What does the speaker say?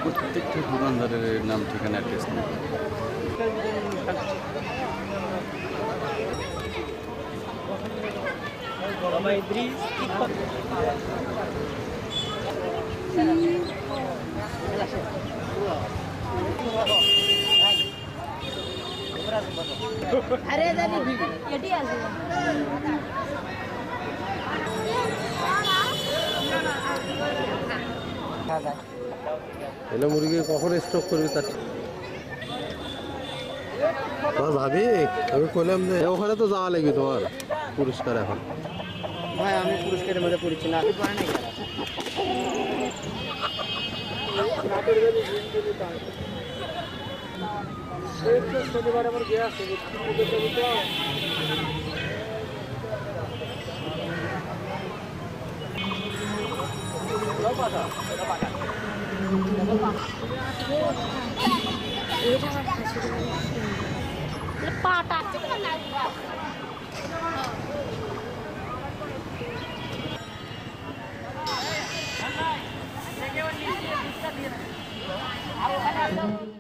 প্রত্যেকটা দোকানদারের নাম ঠিকানা অ্যাড্রেস নেই। अरे एटी আছে এলে মুরগি কখন স্টক করবি তার তোমার ভাবি আমি কইলাম যে ওখানে তো যাওয়া লাগবে তোমার পুরস্কার এখন ভাই আমি পুরস্কারের মধ্যে পড়েছি না শনিবার আমার গিয়ে আসছে পাটা আর